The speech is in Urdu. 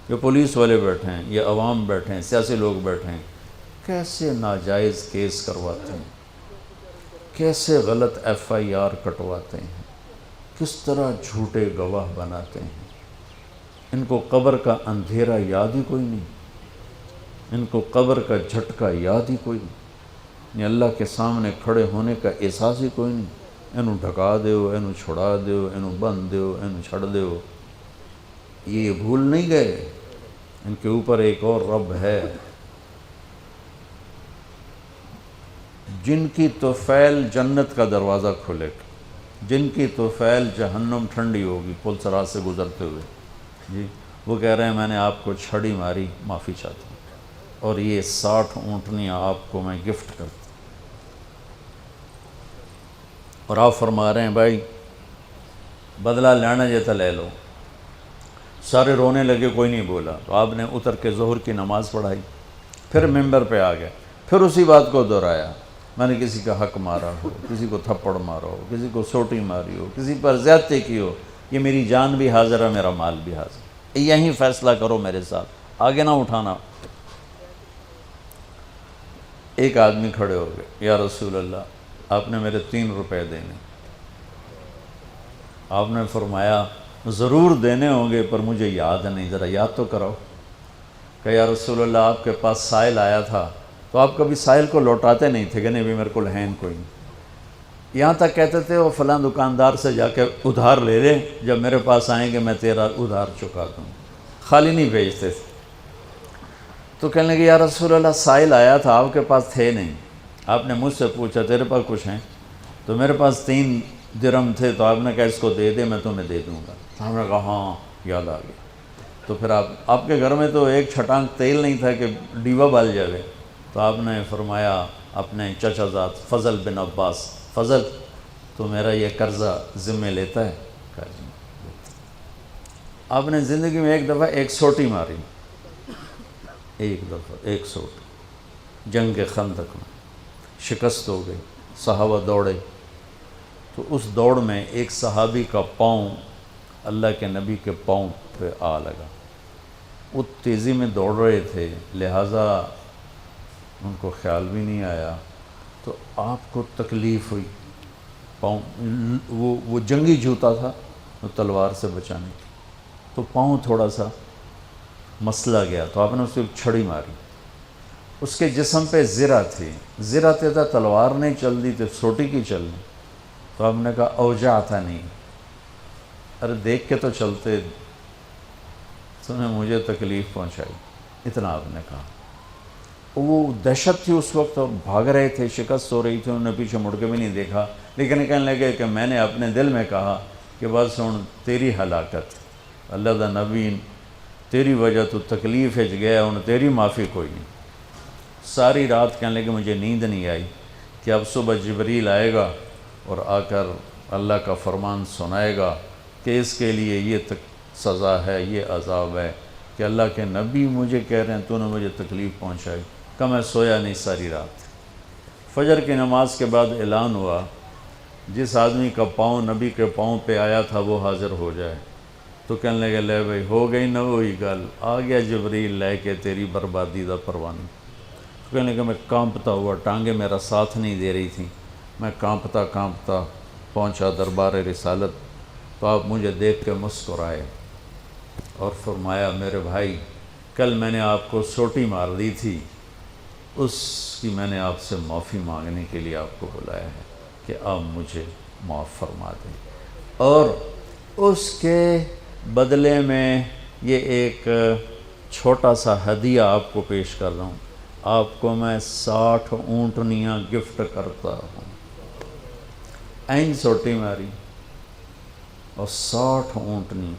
یہ پولیس والے بیٹھے ہیں، یہ عوام بیٹھے ہیں، سیاسی لوگ بیٹھے ہیں، کیسے ناجائز کیس کرواتے ہیں، کیسے غلط ایف آئی آر کٹواتے ہیں، کس طرح جھوٹے گواہ بناتے ہیں۔ ان کو قبر کا اندھیرا یاد ہی کوئی نہیں، ان کو قبر کا جھٹکا یاد ہی کوئی نہیں، اللہ کے سامنے کھڑے ہونے کا احساس ہی کوئی نہیں۔ اینو ڈھکا دیو، اینو چھڑا دیو، اینو بند دیو، اینو چھڑ دیو۔ یہ بھول نہیں گئے ان کے اوپر ایک اور رب ہے، جن کی طفیل جنت کا دروازہ کھلے گا، جن کی طفیل جہنم ٹھنڈی ہوگی پل صراط سے گزرتے ہوئے۔ جی وہ کہہ رہے ہیں میں نے آپ کو چھڑی ماری، معافی چاہتا ہوں، اور یہ 60 اونٹنیاں آپ کو میں گفٹ کرتا ہوں۔ اور آپ فرما رہے ہیں بھائی بدلہ لینا جیتا لے لو۔ سارے رونے لگے، کوئی نہیں بولا، تو آپ نے اتر کے ظہر کی نماز پڑھائی، پھر ممبر پہ آ گئے، پھر اسی بات کو دہرایا، میں نے کسی کا حق مارا ہو، کسی کو تھپڑ مارا ہو، کسی کو سوٹی ماری ہو، کسی پر زیادتی کی ہو، یہ میری جان بھی حاضر ہے، میرا مال بھی حاضر ہے، یہیں فیصلہ کرو میرے ساتھ، آگے نہ اٹھانا۔ ایک آدمی کھڑے ہو گئے، یا رسول اللہ آپ نے میرے 3 روپے دینے۔ آپ نے فرمایا ضرور دینے ہوں گے پر مجھے یاد نہیں، ذرا یاد تو کراؤ۔ کہ یا رسول اللہ آپ کے پاس سائل آیا تھا تو آپ کبھی سائل کو لوٹاتے نہیں تھے کہ نہیں بھی میرے کو ہے کوئی نہیں، یہاں تک کہتے تھے وہ فلاں دکاندار سے جا کے ادھار لے لے، جب میرے پاس آئیں گے میں تیرا ادھار چکا دوں، خالی نہیں بھیجتے تھے۔ تو کہنے لگے یا رسول اللہ سائل آیا تھا آپ کے پاس تھے نہیں، آپ نے مجھ سے پوچھا تیرے پاس کچھ ہیں، تو میرے پاس 3 درہم تھے، تو آپ نے کہا اس کو دے دے میں تمہیں دے دوں گا۔ ہم نے کہا ہاں یاد آ گیا۔ تو پھر آپ کے گھر میں تو ایک چھٹانک تیل نہیں تھا کہ ڈیوا بال جاوے، تو آپ نے فرمایا اپنے چچا زاد فضل بن عباس، فضل تو میرا یہ قرضہ ذمہ لیتا ہے؟ کہا جی۔ آپ نے زندگی میں ایک دفعہ ایک سوٹی ماری، ایک دفعہ ایک سوٹی، جنگ خندق میں شکست ہو گئی، صحابہ دوڑے، تو اس دوڑ میں ایک صحابی کا پاؤں اللہ کے نبی کے پاؤں پہ آ لگا، وہ تیزی میں دوڑ رہے تھے لہٰذا ان کو خیال بھی نہیں آیا، تو آپ کو تکلیف ہوئی، پاؤں وہ جنگی جوتا تھا وہ تلوار سے بچانے کی، تو پاؤں تھوڑا سا مسلا گیا، تو آپ نے اس کو ایک چھڑی ماری، اس کے جسم پہ زرہ تھی، زرہ تھا تلوار نہیں چل دی تو سوٹی کی چلنی، تو آپ نے کہا اوجا تھا نہیں، ارے دیکھ کے تو چلتے، تو نے مجھے تکلیف پہنچائی، اتنا آپ نے کہا۔ وہ دہشت تھی اس وقت، بھاگ رہے تھے، شکست ہو رہی تھی، انہوں نے پیچھے مڑ کے بھی نہیں دیکھا، لیکن کہنے لگے کہ میں نے اپنے دل میں کہا کہ بس سن تیری ہلاکت، اللہ دا نبی تیری وجہ تو تکلیف ہج گیا، انہیں تیری معافی کوئی نہیں۔ ساری رات کہنے لگے مجھے نیند نہیں آئی کہ اب صبح جبریل آئے گا اور آ کر اللہ کا فرمان سنائے گا کہ اس کے لیے یہ سزا ہے، یہ عذاب ہے، کہ اللہ کے نبی مجھے کہہ رہے ہیں تو نے مجھے تکلیف پہنچائی۔ کہ میں سویا نہیں ساری رات۔ فجر کی نماز کے بعد اعلان ہوا جس آدمی کا پاؤں نبی کے پاؤں پہ آیا تھا وہ حاضر ہو جائے، تو کہنے لگے لے بھائی ہو گئی نہ وہی گل، آ گیا جبریل لے کے تیری بربادی دا پروانہ۔ تو کہنے لگے میں کانپتا ہوا، ٹانگیں میرا ساتھ نہیں دے رہی تھیں، میں کانپتا کانپتا پہنچا دربار رسالت، تو آپ مجھے دیکھ کے مسکرائے اور فرمایا میرے بھائی کل میں نے آپ کو سوٹی مار دی تھی، اس کی میں نے آپ سے معافی مانگنے کے لیے آپ کو بلایا ہے کہ آپ مجھے معاف فرما دیں، اور اس کے بدلے میں یہ ایک چھوٹا سا ہدیہ آپ کو پیش کر رہا ہوں، آپ کو میں 60 اونٹنیاں گفٹ کرتا ہوں۔ این سوٹی ماری اور 60 اونٹنی